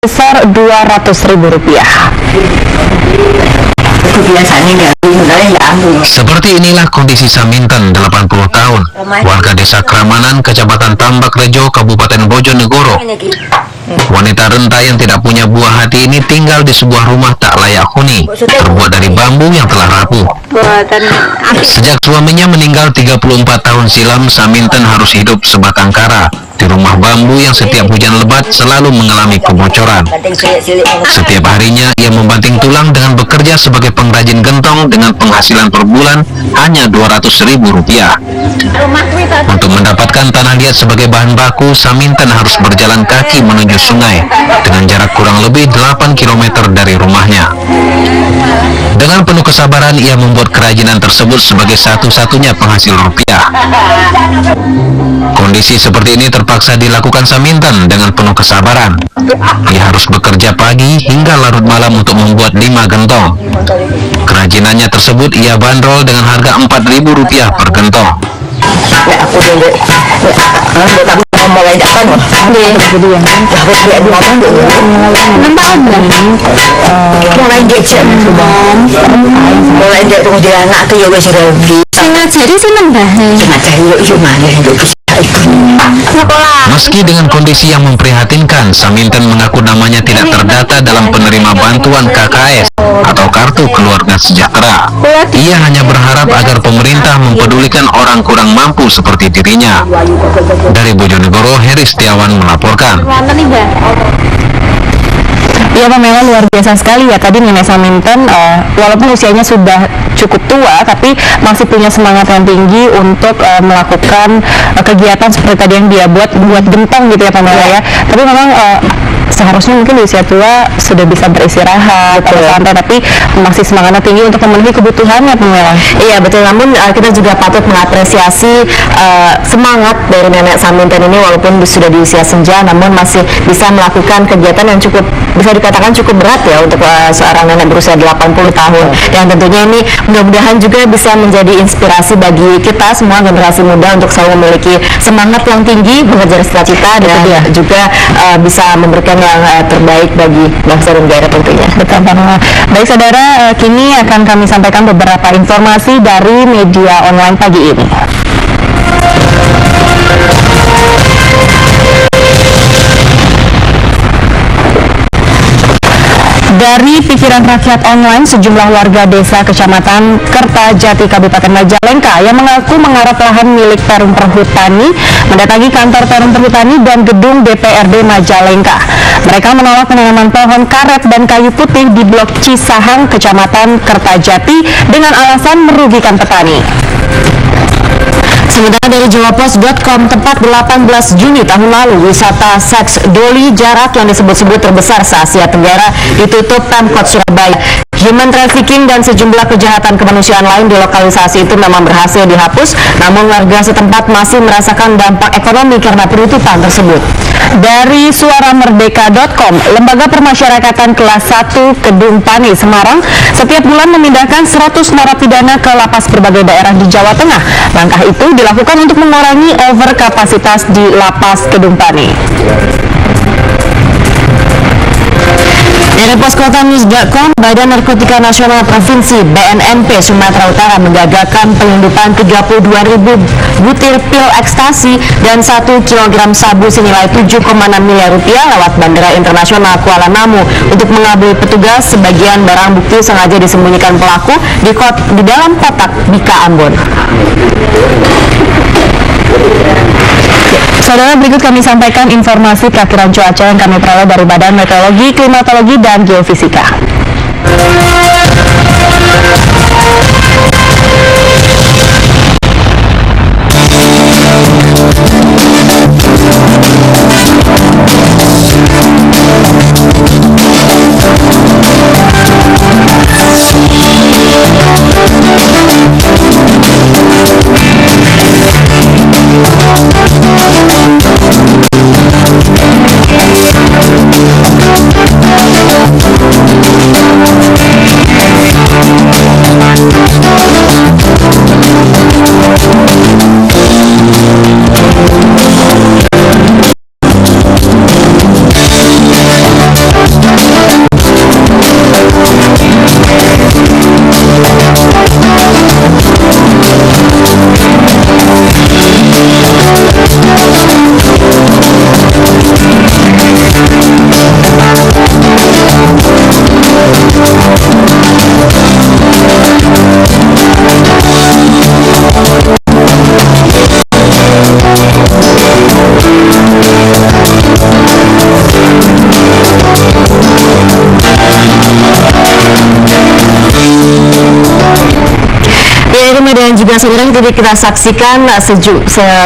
sebesar Rp200.000. Seperti inilah kondisi Saminten, 80 tahun, warga desa Kramanan, Kecamatan Tambak Rejo, Kabupaten Bojonegoro. Wanita renta yang tidak punya buah hati ini tinggal di sebuah rumah tak layak huni, terbuat dari bambu yang telah rapuh. Sejak suaminya meninggal 34 tahun silam, Saminten harus hidup sebatang kara di rumah bambu yang setiap hujan lebat selalu mengalami kebocoran. Setiap harinya ia membanting tulang dengan bekerja sebagai pengrajin gentong dengan penghasilan per bulan hanya Rp200.000. Untuk mendapatkan tanah liat sebagai bahan baku, Saminten harus berjalan kaki menuju sungai dengan jarak kurang lebih 8 km dari rumahnya. Dengan penuh kesabaran, ia membuat kerajinan tersebut sebagai satu-satunya penghasil rupiah. Kondisi seperti ini terpaksa dilakukan Saminten dengan penuh kesabaran. Ia harus bekerja pagi hingga larut malam untuk membuat 5 gentong. Kerajinannya tersebut ia bandrol dengan harga Rp4.000 per gentong. Meski dengan kondisi yang memprihatinkan, Saminten mengaku namanya tidak terdata dalam penerima bantuan KKS atau Kartu Keluarga Sejahtera. Ia hanya berharap agar pemerintah mempedulikan orang kurang mampu seperti dirinya. Dari Bojonegoro, Heri Setiawan melaporkan. Ya, Pamela, luar biasa sekali ya tadi Nenek Saminten, walaupun usianya sudah cukup tua tapi masih punya semangat yang tinggi untuk melakukan kegiatan seperti tadi yang dia buat gentong gitu ya, Pamela ya. Tapi memang seharusnya mungkin di usia tua sudah bisa beristirahat atau santai, tapi masih semangatnya tinggi untuk memenuhi kebutuhannya, Pamela. Iya betul, namun kita juga patut mengapresiasi semangat dari Nenek Saminten ini, walaupun sudah di usia senja namun masih bisa melakukan kegiatan yang cukup bisa dikatakan cukup berat ya untuk seorang nenek berusia 80 tahun. Dan tentunya ini mudah-mudahan juga bisa menjadi inspirasi bagi kita semua generasi muda untuk selalu memiliki semangat yang tinggi, mengejar cita-cita, dan juga bisa memberikan yang terbaik bagi bangsa dan negara tentunya. Betul, Pamela. Baik saudara, kini akan kami sampaikan beberapa informasi dari media online pagi ini. Dari pikiran rakyat online, sejumlah warga desa Kecamatan Kertajati, Kabupaten Majalengka yang mengaku menggarap lahan milik Perum Perhutani mendatangi kantor Perum Perhutani dan gedung DPRD Majalengka. Mereka menolak penanaman pohon karet dan kayu putih di Blok Cisahang, Kecamatan Kertajati dengan alasan merugikan petani. Sementara dari jawapos.com, tepat 18 Juni tahun lalu, wisata seks doli jarak yang disebut-sebut terbesar se-Asia Tenggara ditutup Pemkot Surabaya. Human trafficking dan sejumlah kejahatan kemanusiaan lain di lokalisasi itu memang berhasil dihapus, namun warga setempat masih merasakan dampak ekonomi karena penutupan tersebut. Dari suaramerdeka.com, Lembaga Permasyarakatan Kelas 1 Kedung Pani, Semarang, setiap bulan memindahkan 100 narapidana ke lapas berbagai daerah di Jawa Tengah. Langkah itu dilakukan untuk mengurangi overkapasitas di lapas Kedung Pani. Dari poskotanews.com, Badan Narkotika Nasional Provinsi BNNP Sumatera Utara menggagalkan penyelundupan 32.000 butir pil ekstasi dan 1 kg sabu senilai Rp7,6 miliar lewat Bandara Internasional Kuala Namu. Untuk mengelabui petugas, sebagian barang bukti sengaja disembunyikan pelaku di dalam kotak Bika Ambon. Saudara, berikut kami sampaikan informasi perakhiran cuaca yang kami peroleh dari Badan Meteorologi, Klimatologi, dan Geofisika. Thank you. Dan sebenarnya tadi kita saksikan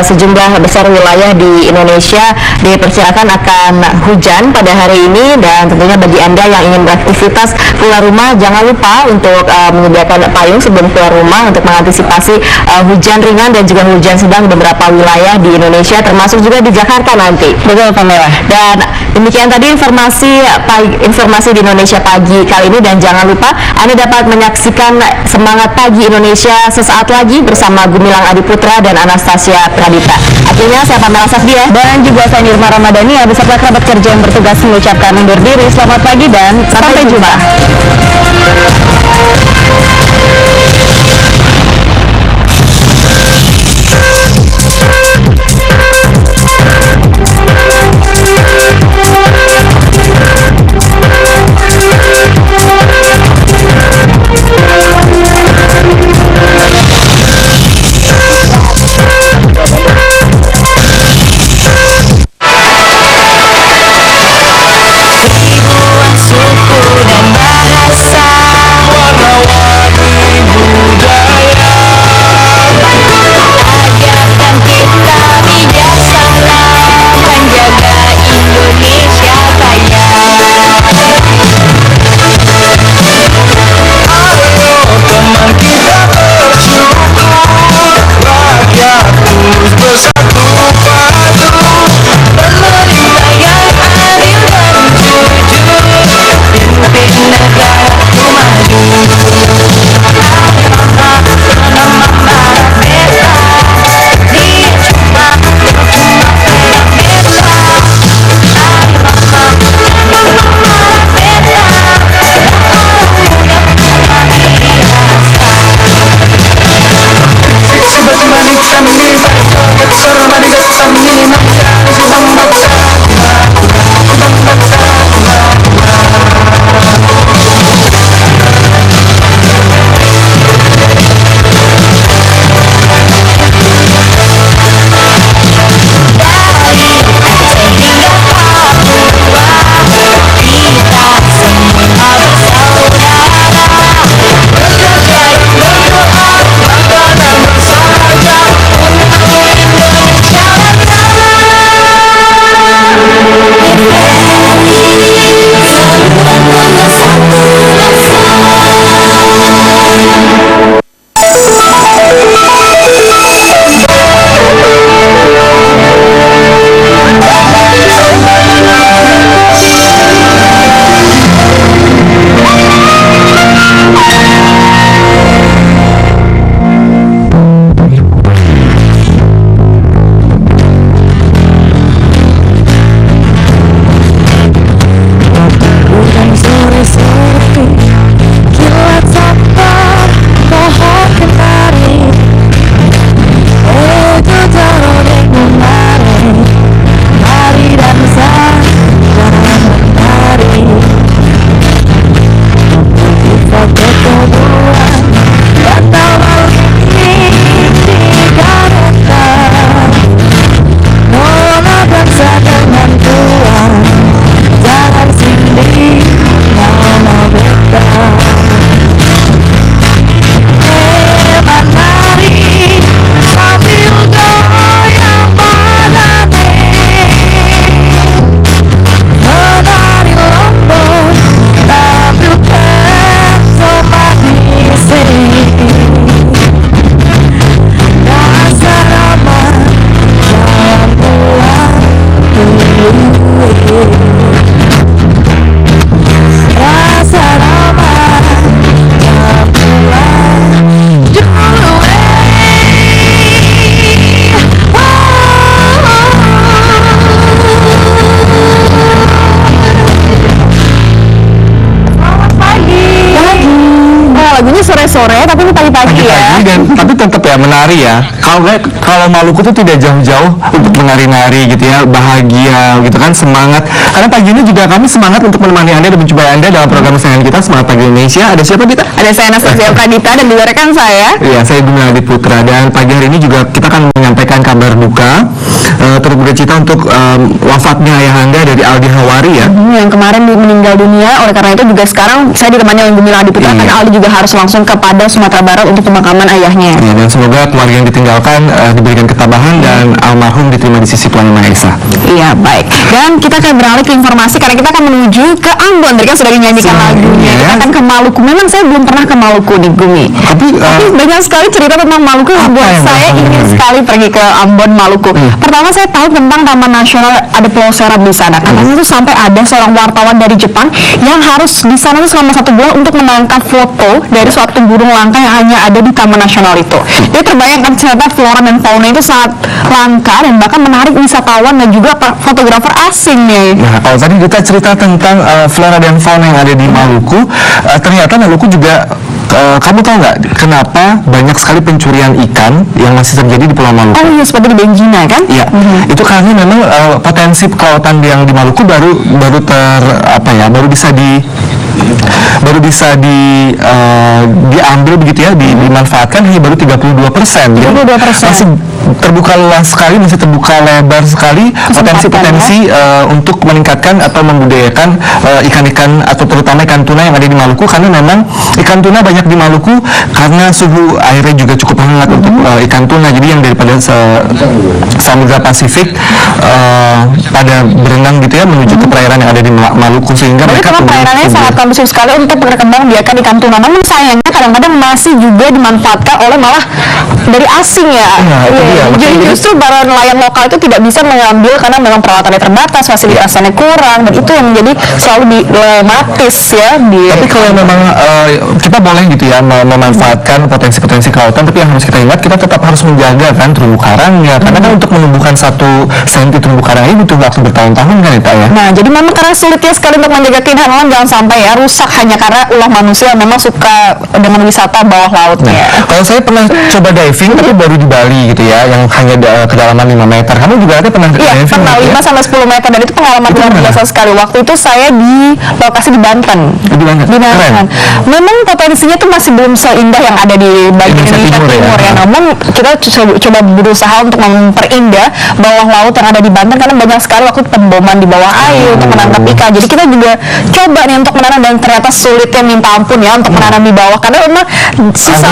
sejumlah besar wilayah di Indonesia diperkirakan akan hujan pada hari ini, dan tentunya bagi Anda yang ingin beraktivitas keluar rumah jangan lupa untuk menyediakan payung sebelum keluar rumah untuk mengantisipasi hujan ringan dan juga hujan sedang di beberapa wilayah di Indonesia, termasuk juga di Jakarta nanti. Betul, Pamela. Dan demikian tadi informasi di Indonesia Pagi kali ini, dan jangan lupa Anda dapat menyaksikan Semangat Pagi Indonesia sesaat lagi bersama Gumilang Adiputra dan Anastasia Pradita. Akhirnya saya Pamela Safdia Dan juga saya Nirma Ramadhani beserta kerabat kerja yang bertugas mengucapkan undur diri. Selamat pagi dan sampai jumpa. sore tapi ini pagi-pagi ya. Tapi tetap ya menari ya. Kalau Maluku tuh tidak jauh-jauh untuk menari-nari gitu ya, bahagia gitu kan, semangat. Karena pagi ini juga kami semangat untuk menemani Anda dan mencoba Anda dalam program kesayangan kita Semangat Pagi Indonesia. Ada siapa Dita? Ada saya Anastasia Pradita dan juga rekan saya. Iya, saya Gumilang Adiputra, dan pagi hari ini juga kita akan menyampaikan kabar duka, turut berduka cita untuk wafatnya ayah Anda dari Aldi Hawari ya. Yang kemarin meninggal dunia oleh karena itu juga sekarang saya ditemani oleh Gumilang Adiputro, Iya. karena Aldi juga harus langsung kepada Sumatera Barat untuk pemakaman ayahnya. Ya, dan semoga keluarga yang ditinggalkan diberikan ketabahan dan almarhum diterima di sisi Tuhan Yang Maha Esa. Iya, baik. Dan kita akan beralih ke informasi karena kita akan menuju ke Ambon. Tadi kan sudah dinyanyikan lagunya. Iya. Kita akan ke Maluku. Memang saya belum pernah ke Maluku nih, Gumi. Tapi Banyak sekali cerita tentang Maluku yang buat yang saya Maluku ingin ini? sekali pergi ke Ambon, Maluku. Pertama saya tahu tentang Taman Nasional ada Pulau Serap di sana. Katanya itu sampai ada seorang wartawan dari Jepang yang harus di sana tuh selama 1 bulan untuk menangkap foto dari suatu burung langka yang hanya ada di Taman Nasional itu. Jadi terbayangkan ternyata flora dan fauna itu sangat langka dan bahkan menarik wisatawan dan juga fotografer asing nih. Nah, kalau tadi kita cerita tentang flora dan fauna yang ada di Maluku, ternyata Maluku juga, kamu tahu nggak kenapa banyak sekali pencurian ikan yang masih terjadi di Pulau Maluku? Oh iya, seperti di Benjina kan? Iya, itu karena memang potensi kelautan yang di Maluku baru bisa diambil begitu ya, dimanfaatkan hanya baru 32%. 32%. Masih terbuka luas sekali, masih terbuka lebar sekali potensi-potensi untuk meningkatkan atau membudidayakan ikan-ikan atau terutama ikan tuna yang ada di Maluku, karena memang ikan tuna banyak di Maluku karena suhu airnya juga cukup hangat untuk ikan tuna. Jadi yang daripada Samudra Pasifik pada berenang gitu ya menuju ke perairan yang ada di Maluku, sehingga Jadi mereka memang perairannya sangat kondusif sekali untuk berkembang biakan ikan tuna. Namun sayangnya kadang-kadang masih juga dimanfaatkan oleh malah dari asing ya. Nah, itu dia. Jadi justru para nelayan lokal itu tidak bisa mengambil karena memang peralatannya terbatas, fasilitasnya kurang, dan itu yang menjadi selalu dilematis ya. Tapi kalau memang kita boleh gitu ya memanfaatkan potensi-potensi kelautan, tapi yang harus kita ingat, kita tetap harus menjaga kan terumbu karangnya, karena kan untuk menumbuhkan 1 senti terumbu karang ini butuh waktu bertahun-tahun kan ya. Nah, jadi memang karena sulitnya sekali untuk menjaga keindahan alam, jangan sampai ya rusak hanya karena ulah manusia yang memang suka dengan wisata bawah lautnya. Kalau saya pernah coba diving tapi baru di Bali gitu ya, yang hanya kedalaman 5 meter. Kamu juga ada pernah Iya, diving? pernah gitu ya? 5 sampai 10 meter, dan itu pengalaman luar biasa sekali. Waktu itu saya di lokasi di Banten. Di Banten. Di Banten. Keren. Memang potensinya tuh masih belum seindah yang ada di bagian Indonesia Indonesia Timur Timur ya. ya. Namun kita coba berusaha untuk memperindah bawah laut yang ada di Banten, karena banyak sekali waktu pemboman di bawah air untuk menangkap ikan. Jadi kita juga coba nih untuk menanam, dan ternyata sulitnya minta ampun ya untuk menanam di bawah, karena memang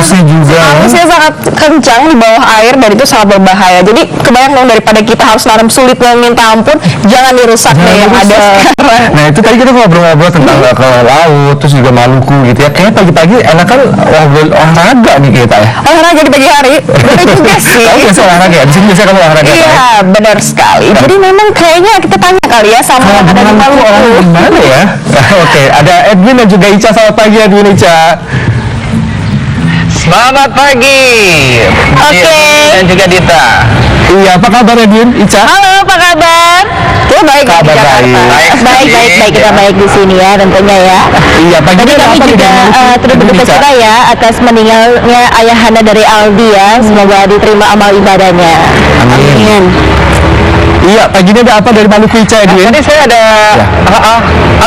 Arusnya juga, ya. arusnya sangat kencang di bawah air dan itu sangat berbahaya. Jadi kebayang dong, daripada kita harus nanam sulit dan minta ampun, jangan dirusak deh yang ada sekarang. Nah, itu tadi kita ngobrol-ngobrol tentang ke laut, terus juga Maluku gitu ya. Kayaknya pagi-pagi enak kan olahraga nih kita ya. Olahraga di pagi hari, benar juga sih. Kamu biasa olahraga ya? Di sini biasanya kamu olahraga ya? Iya, benar sekali. Jadi memang kayaknya kita tanya kali ya sama yang ada di Maluku. Gimana ya? Oke, ada Edwin dan juga Ica. Selamat pagi Edwin, Ica. Selamat pagi. Oke. Dan juga Dita. Iya, apa kabar Edwin, Ica? Halo, apa kabar? Kita baik ya di Kabar Jakarta. baik. Baik, kita baik di sini ya tentunya ya. Iya, pagi Tadi ini kami apa juga turut berduka cita ya atas meninggalnya ayahanda dari Aldi ya. Semoga diterima amal ibadahnya. Amin. Iya, pagi ini ada apa dari Maluku, Ica, Edwin? Tadi saya ada,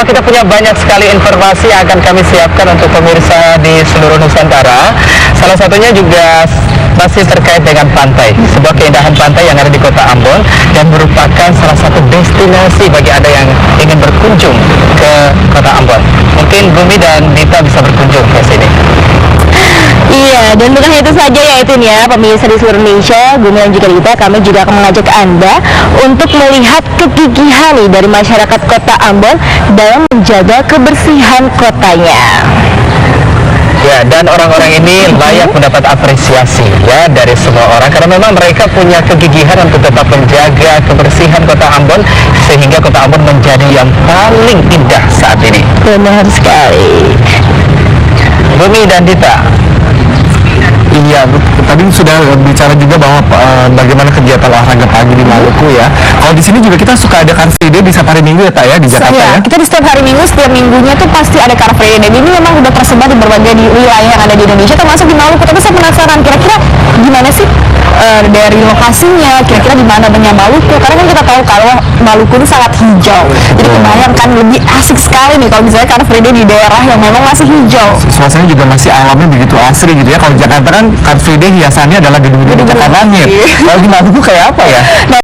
kita punya banyak sekali informasi yang akan kami siapkan untuk pemirsa di seluruh Nusantara. Salah satunya juga masih terkait dengan pantai, sebuah keindahan pantai yang ada di Kota Ambon dan merupakan salah satu destinasi bagi Anda yang ingin berkunjung ke Kota Ambon. Mungkin Bumi dan Dita bisa berkunjung ke sini. Iya, dan bukan itu saja ya itu nih ya pemirsa di seluruh Indonesia, Gumilang juga Dita, kami juga akan mengajak Anda untuk melihat kegigihan nih dari masyarakat Kota Ambon dalam menjaga kebersihan kotanya. Ya, dan orang-orang ini layak mendapat apresiasi ya dari semua orang, karena memang mereka punya kegigihan untuk tetap menjaga kebersihan Kota Ambon sehingga Kota Ambon menjadi yang paling indah saat ini. Benar sekali. Bumi dan Dita. Iya, tadi sudah bicara juga bahwa bagaimana kegiatan olahraga pagi di Maluku ya. Kalau di sini juga kita suka ada Car Free Day di setiap hari Minggu ya, Tak ya, di Jakarta ya. Kita di setiap hari Minggu, setiap minggunya tuh pasti ada Car Free Day. Ini memang udah tersebar di berbagai wilayah yang ada di Indonesia, termasuk di Maluku. Tapi saya penasaran kira-kira gimana sih dari lokasinya, kira-kira di mana banyak Maluku? Karena kan kita tahu kalau Maluku itu sangat hijau. Jadi kebayangkan lebih asik sekali nih kalau misalnya Car Free Day di daerah yang memang masih hijau. Suasananya juga masih alamnya begitu asri gitu ya. Kalau di Jakarta kan Car Free Day hiasannya adalah gedung-gedung pencakar langit. Kalau di Maluku kayak apa ya? Nah,